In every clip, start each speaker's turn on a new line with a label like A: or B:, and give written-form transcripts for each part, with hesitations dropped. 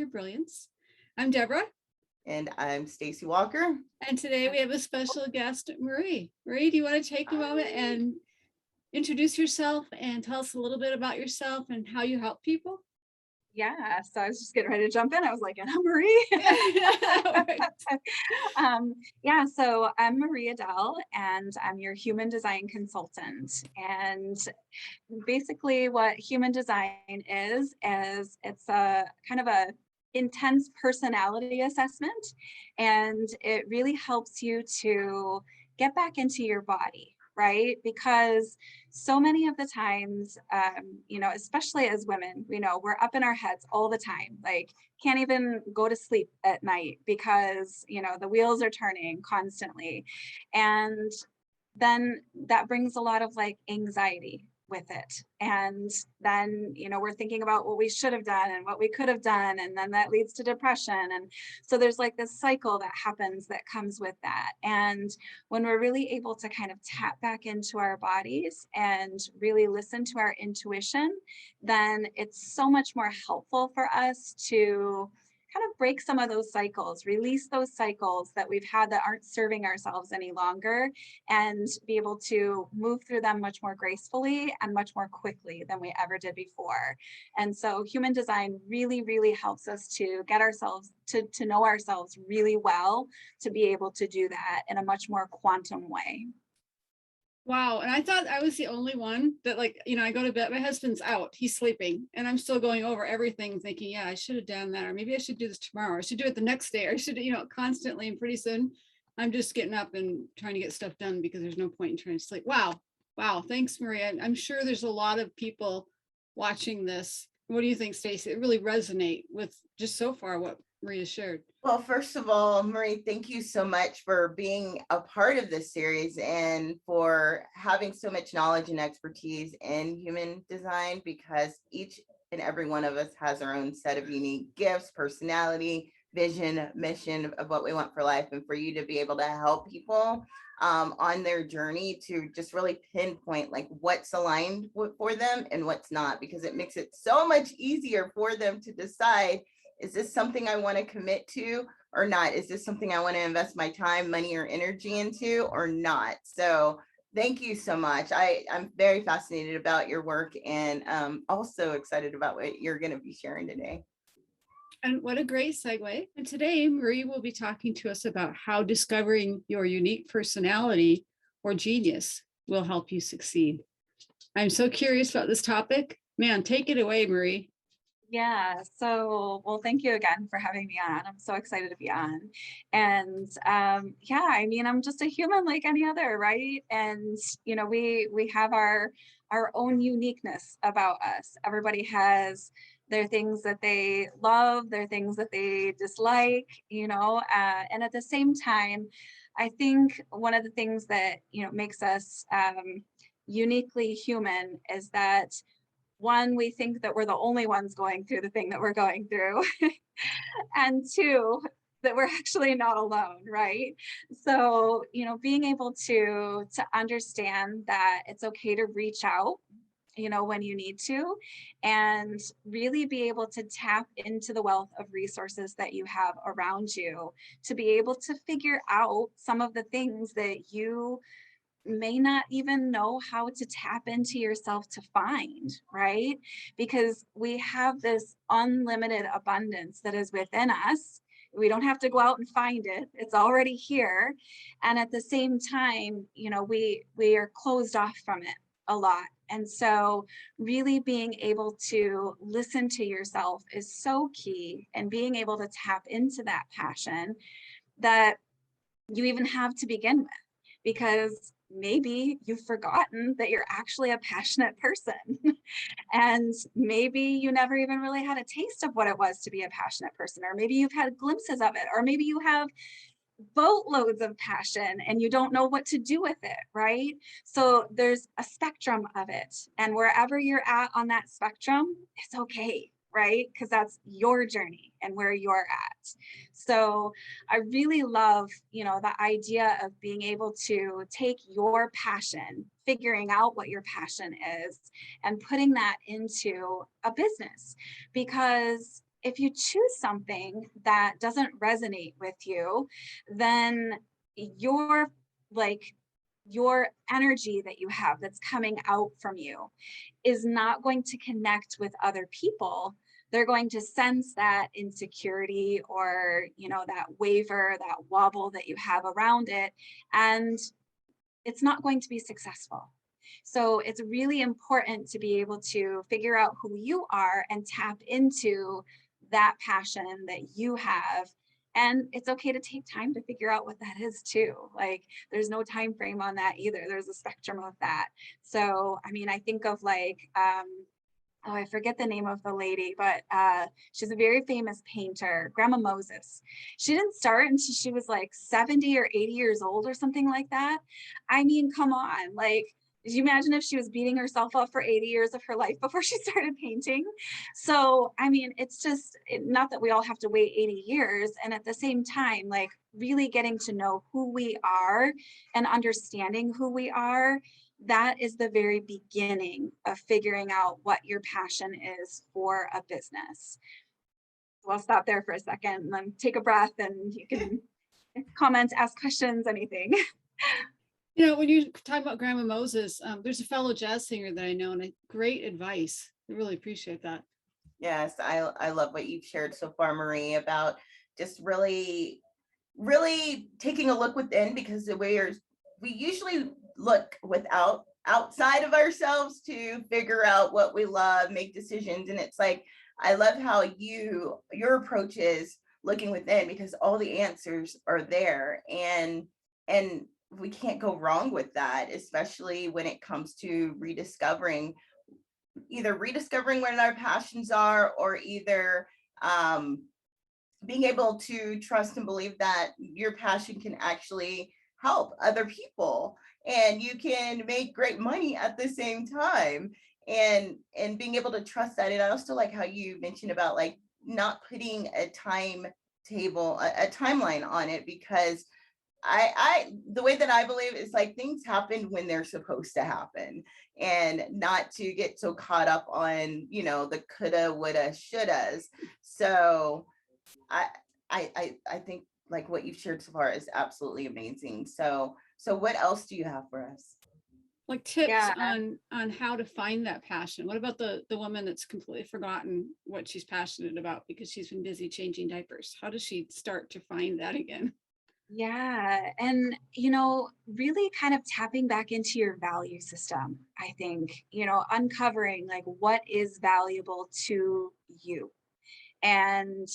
A: Your Brilliance. I'm Deborah.
B: And I'm Stacy Walker.
A: And today we have a special guest, Marie. Marie, do you want to take a moment and introduce yourself and tell us a little bit about yourself and how you help people?
C: Yeah, so I was just getting ready to jump in. I was like, and I'm Marie. So I'm Marie Adell, and I'm your human design consultant. And basically what human design is it's a kind of a intense personality assessment, and it really helps you to get back into your body, right? Because so many of the times, especially as women, we're up in our heads all the time, like can't even go to sleep at night because, the wheels are turning constantly. And then that brings a lot of like anxiety with it. And then, we're thinking about what we should have done and what we could have done. And then that leads to depression. And so there's like this cycle that happens that comes with that. And when we're really able to kind of tap back into our bodies and really listen to our intuition, then it's so much more helpful for us to kind of break some of those cycles, release those cycles that we've had that aren't serving ourselves any longer, and be able to move through them much more gracefully and much more quickly than we ever did before. And so human design really, really helps us to get ourselves to know ourselves really well, to be able to do that in a much more quantum way.
A: Wow. And I thought I was the only one that I go to bed, my husband's out, he's sleeping, and I'm still going over everything thinking, yeah, I should have done that. Or maybe I should do this tomorrow. I should do it the next day. Or I should, constantly. And pretty soon I'm just getting up and trying to get stuff done because there's no point in trying to sleep. Wow. Wow. Thanks, Maria. I'm sure there's a lot of people watching this. What do you think, Stacey? It really resonate with just so far what Maria shared.
B: Well, first of all, Marie, thank you so much for being a part of this series and for having so much knowledge and expertise in human design, because each and every one of us has our own set of unique gifts, personality, vision, mission of what we want for life. And for you to be able to help people on their journey to just really pinpoint like what's aligned for them and what's not, because it makes it so much easier for them to decide, is this something I want to commit to or not? Is this something I want to invest my time, money, or energy into or not? So thank you so much. I'm very fascinated about your work, and also excited about what you're going to be sharing today.
A: And what a great segue. And today, Marie will be talking to us about how discovering your unique personality or genius will help you succeed. I'm so curious about this topic. Man, take it away, Marie.
C: Yeah, well, thank you again for having me on. I'm so excited to be on. And I'm just a human like any other, right? And we have our own uniqueness about us. Everybody has their things that they love, their things that they dislike, and at the same time, I think one of the things that makes us uniquely human is that, one, we think that we're the only ones going through the thing that we're going through. And two, that we're actually not alone, right? So, being able to understand that it's okay to reach out, when you need to, and really be able to tap into the wealth of resources that you have around you to be able to figure out some of the things that you may not even know how to tap into yourself to find, right? Because we have this unlimited abundance that is within us. We don't have to go out and find it. It's already here. And at the same time, we are closed off from it a lot. And so really being able to listen to yourself is so key, and being able to tap into that passion that you even have to begin with, because maybe you've forgotten that you're actually a passionate person. And maybe you never even really had a taste of what it was to be a passionate person, or maybe you've had glimpses of it, or maybe you have boatloads of passion and you don't know what to do with it, right? So there's a spectrum of it, and wherever you're at on that spectrum, it's okay, right? Because that's your journey and where you're at. So I really love, the idea of being able to take your passion, figuring out what your passion is, and putting that into a business, because if you choose something that doesn't resonate with you, then your like your energy that you have that's coming out from you is not going to connect with other people. They're going to sense that insecurity or, that waver, that wobble that you have around it, and it's not going to be successful. So it's really important to be able to figure out who you are and tap into that passion that you have. And it's okay to take time to figure out what that is too. Like there's no time frame on that either. There's a spectrum of that. So, I mean, I think of like, oh, I forget the name of the lady, but she's a very famous painter, Grandma Moses. She didn't start until she was like 70 or 80 years old or something like that. I mean, come on, like, did you imagine if she was beating herself up for 80 years of her life before she started painting? So, I mean, it's just not that we all have to wait 80 years. And at the same time, like really getting to know who we are and understanding who we are, that is the very beginning of figuring out what your passion is for a business. So I'll stop there for a second and then take a breath, and you can comment, ask questions, anything.
A: When you talk about Grandma Moses, there's a fellow jazz singer that I know, and great advice. I really appreciate that.
B: Yes, I love what you've shared so far, Marie, about just really taking a look within, because we usually look outside of ourselves to figure out what we love, make decisions. And it's like, I love how your approach is looking within, because all the answers are there, and we can't go wrong with that, especially when it comes to either rediscovering what our passions are, or either being able to trust and believe that your passion can actually help other people, and you can make great money at the same time, and being able to trust that. And I also like how you mentioned about like not putting a timetable, a timeline on it, because the way that I believe is like things happen when they're supposed to happen, and not to get so caught up on, the coulda, woulda, shouldas. So I think like what you've shared so far is absolutely amazing. So what else do you have for us?
A: Like tips
C: Yeah.
A: on how to find that passion. What about the woman that's completely forgotten what she's passionate about because she's been busy changing diapers? How does she start to find that again?
C: Yeah. And, really kind of tapping back into your value system, I think, uncovering like what is valuable to you. And,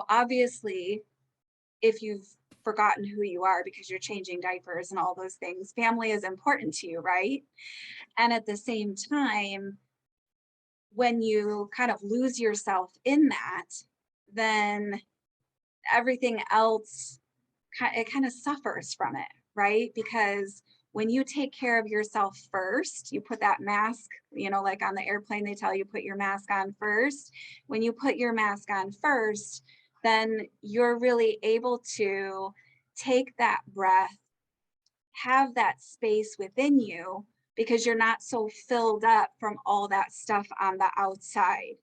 C: obviously, if you've forgotten who you are because you're changing diapers and all those things, family is important to you, right? And at the same time, when you kind of lose yourself in that, then everything else, it kind of suffers from it, right? Because when you take care of yourself first, you put that mask, like on the airplane, they tell you put your mask on first. When you put your mask on first, then you're really able to take that breath, have that space within you, because you're not so filled up from all that stuff on the outside.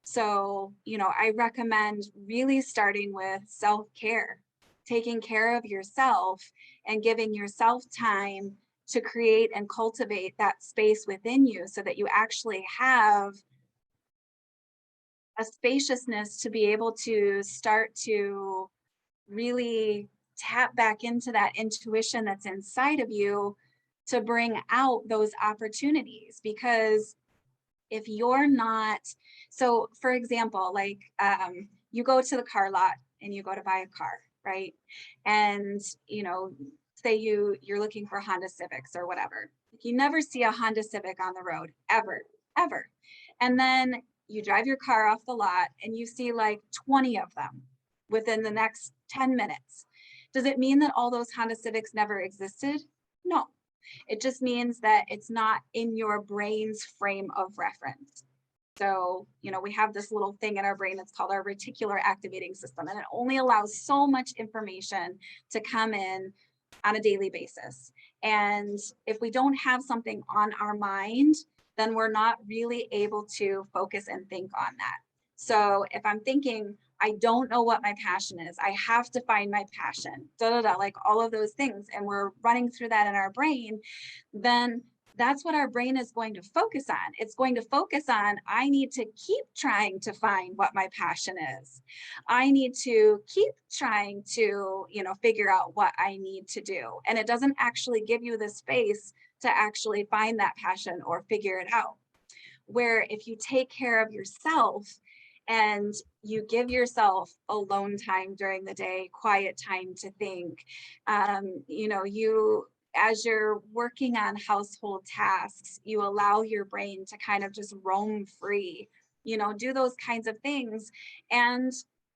C: So, I recommend really starting with self-care, taking care of yourself and giving yourself time to create and cultivate that space within you so that you actually have a spaciousness to be able to start to really tap back into that intuition that's inside of you to bring out those opportunities. Because if you're not, so for example, like you go to the car lot and you go to buy a car, right? And say you're looking for Honda Civics or whatever. You never see a Honda Civic on the road ever. And then you drive your car off the lot and you see like 20 of them within the next 10 minutes. Does it mean that all those Honda Civics never existed? No. It just means that it's not in your brain's frame of reference. So, we have this little thing in our brain that's called our reticular activating system, and it only allows so much information to come in on a daily basis. And if we don't have something on our mind, then we're not really able to focus and think on that. So if I'm thinking, I don't know what my passion is, I have to find my passion, like all of those things, and we're running through that in our brain, then that's what our brain is going to focus on. It's going to focus on, I need to keep trying to find what my passion is. I need to keep trying to, figure out what I need to do. And it doesn't actually give you the space to actually find that passion or figure it out. Where if you take care of yourself and you give yourself alone time during the day, quiet time to think, you, as you're working on household tasks, you allow your brain to kind of just roam free, do those kinds of things and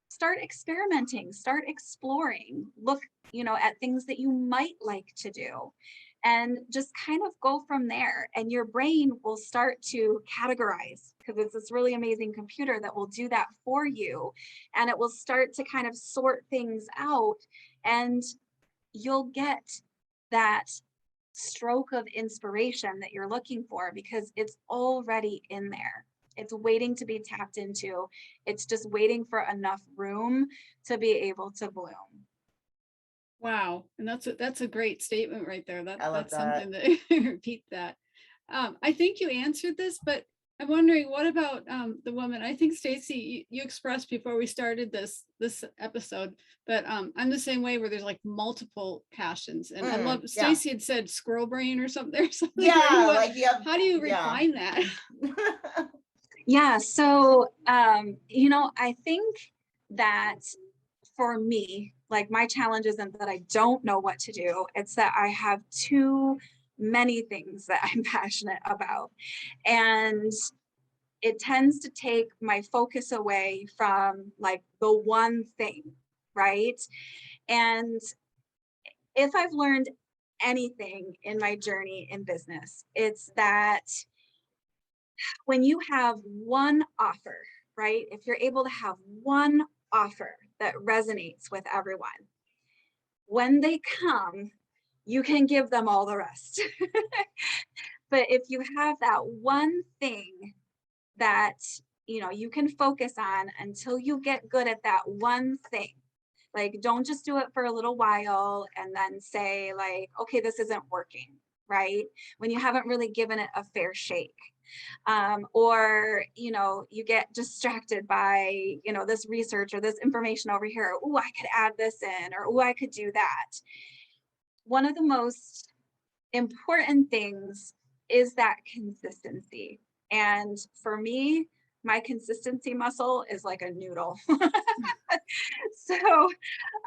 C: start experimenting, start exploring, look, at things that you might like to do, and just kind of go from there. And your brain will start to categorize, because it's this really amazing computer that will do that for you. And it will start to kind of sort things out, and you'll get that stroke of inspiration that you're looking for, because it's already in there. It's waiting to be tapped into. It's just waiting for enough room to be able to bloom.
A: Wow. And that's a great statement right there.
B: I love
A: That's something that repeat that. I think you answered this, but I'm wondering, what about the woman? I think Stacy, you expressed before we started this episode, but I'm the same way, where there's like multiple passions. And I love, Stacy had said squirrel brain or something.
B: Yeah,
A: how do you refine that?
C: Yeah, so I think that for me, like, my challenge isn't that I don't know what to do, it's that I have too many things that I'm passionate about. And it tends to take my focus away from like the one thing, right? And if I've learned anything in my journey in business, it's that when you have one offer, right? If you're able to have one offer that resonates with everyone, when they come, you can give them all the rest. But if you have that one thing that you can focus on until you get good at that one thing, like, don't just do it for a little while and then say like, okay, this isn't working, right? When you haven't really given it a fair shake. Or you get distracted by this research or this information over here. Oh, I could add this in, or oh, I could do that. One of the most important things is that consistency. And for me, my consistency muscle is like a noodle. So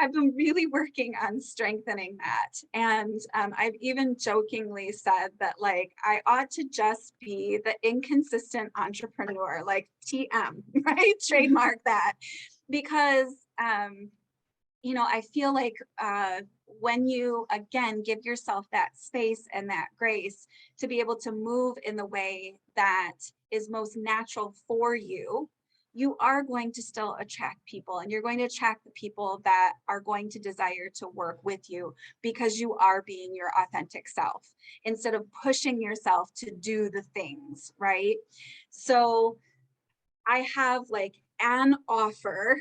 C: I've been really working on strengthening that. And I've even jokingly said that, like, I ought to just be the inconsistent entrepreneur, like TM, right? Trademark that. Because, I feel like when you, again, give yourself that space and that grace to be able to move in the way that is most natural for you, you are going to still attract people, and you're going to attract the people that are going to desire to work with you, because you are being your authentic self instead of pushing yourself to do the things, right? So I have like an offer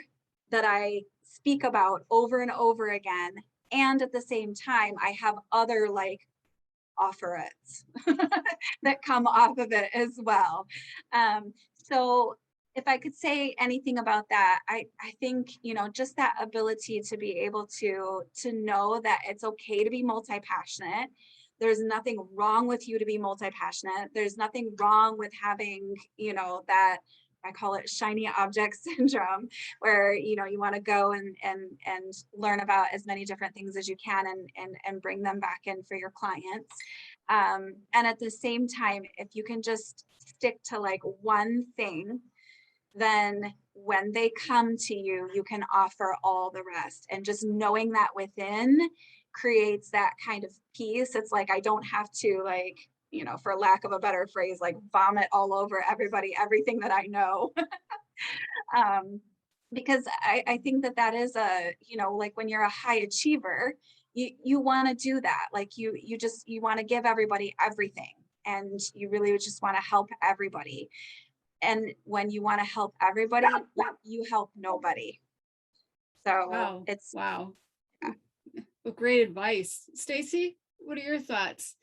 C: that I speak about over and over again. And at the same time, I have other like offerets that come off of it as well. So if I could say anything about that, I think, just that ability to be able to know that it's okay to be multi-passionate. There's nothing wrong with you to be multi-passionate. There's nothing wrong with having, that, I call it shiny object syndrome, where you want to go and learn about as many different things as you can and bring them back in for your clients. And at the same time, if you can just stick to like one thing, then when they come to you, you can offer all the rest. And just knowing that within creates that kind of peace. It's like, I don't have to, like, for lack of a better phrase, like vomit all over everybody, everything that I know. Because I think that is a, like when you're a high achiever, you want to do that. Like you want to give everybody everything, and you really just want to help everybody. And when you want to help everybody, you help nobody. So
A: Wow.
C: it's,
A: Wow.
C: yeah.
A: Well, great advice. Stacy, what are your thoughts?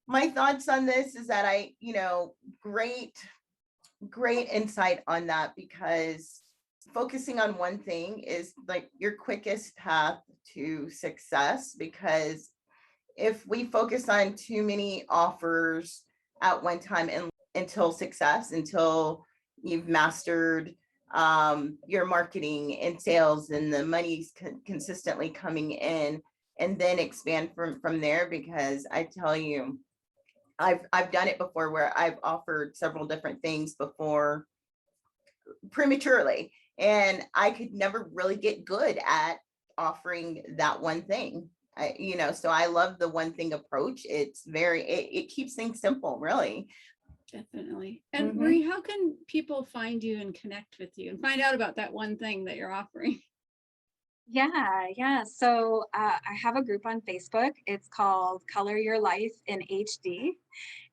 B: My thoughts on this is that great insight on that, because focusing on one thing is like your quickest path to success. Because if we focus on too many offers at one time and until success, until you've mastered your marketing and sales and the money's consistently coming in, and then expand from there. Because I tell you, I've done it before where I've offered several different things before prematurely, and I could never really get good at offering that one thing. So I love the one thing approach. It keeps things simple, really.
A: Definitely. And
B: Mhm.
A: Marie, how can people find you and connect with you and find out about that one thing that you're offering?
C: Yeah. So I have a group on Facebook. It's called Color Your Life in HD.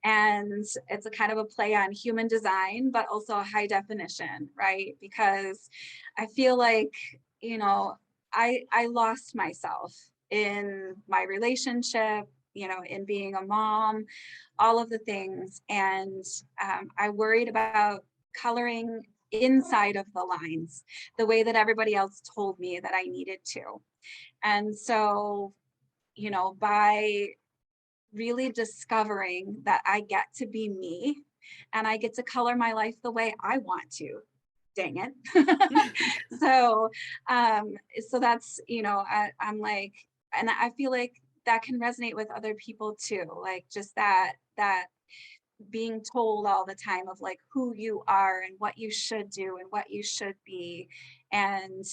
C: And it's a kind of a play on human design, but also high definition, right? Because I feel like, you know, I lost myself in my relationship, in being a mom, all of the things. And I worried about coloring inside of the lines the way that everybody else told me that I needed to. And so, by really discovering that I get to be me and I get to color my life the way I want to. Dang it. so so that's, I'm like, and I feel like that can resonate with other people too. Like just that being told all the time of like who you are and what you should do and what you should be. And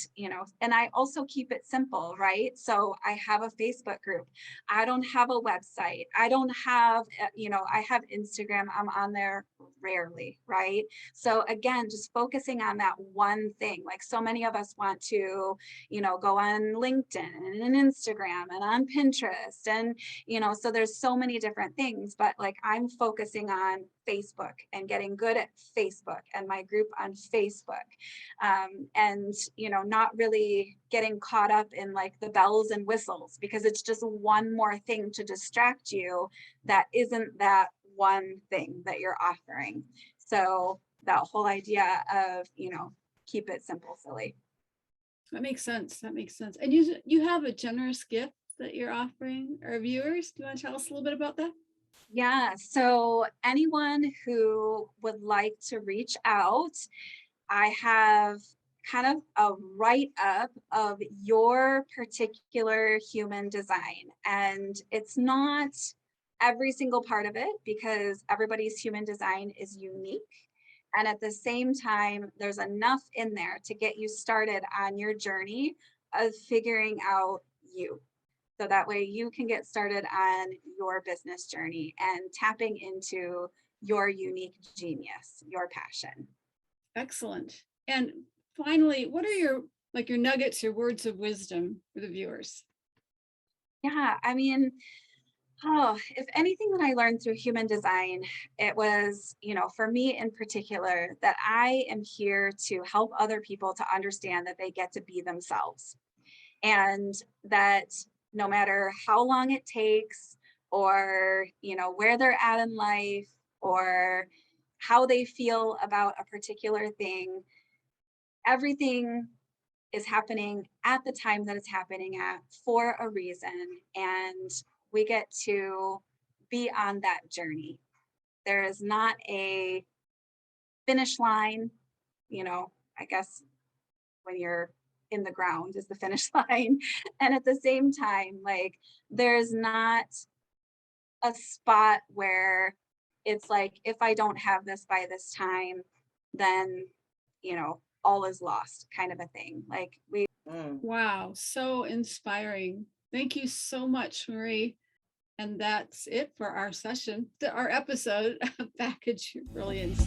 C: and I also keep it simple, right? So I have a Facebook group. I don't have a website. I don't have I have Instagram. I'm on there rarely, right? So again, just focusing on that one thing. Like so many of us want to go on LinkedIn and Instagram and on Pinterest, and so there's so many different things, but like I'm focusing on Facebook and getting good at Facebook and my group on Facebook. And not really getting caught up in like the bells and whistles, because it's just one more thing to distract you that isn't that one thing that you're offering. So that whole idea of keep it simple, silly.
A: That makes sense. That makes sense. And you have a generous gift that you're offering our viewers. Do you want to tell us a little bit about that?
C: Yeah, so anyone who would like to reach out, I have kind of a write up of your particular human design. And it's not every single part of it, because everybody's human design is unique. And at the same time, there's enough in there to get you started on your journey of figuring out you. So that way you can get started on your business journey and tapping into your unique genius, your passion.
A: Excellent. And finally, what are your nuggets, your words of wisdom for the viewers?
C: Yeah, I mean, if anything that I learned through human design, it was, for me in particular, that I am here to help other people to understand that they get to be themselves. And that no matter how long it takes, or where they're at in life, or how they feel about a particular thing, everything is happening at the time that it's happening at for a reason, and we get to be on that journey. There is not a finish line. I guess when you're in the ground is the finish line. And at the same time, like there's not a spot where it's like, if I don't have this by this time, then, all is lost, kind of a thing. Like we.
A: Wow, so inspiring. Thank you so much, Marie. And that's it for our session, our episode of Package Your Brilliance.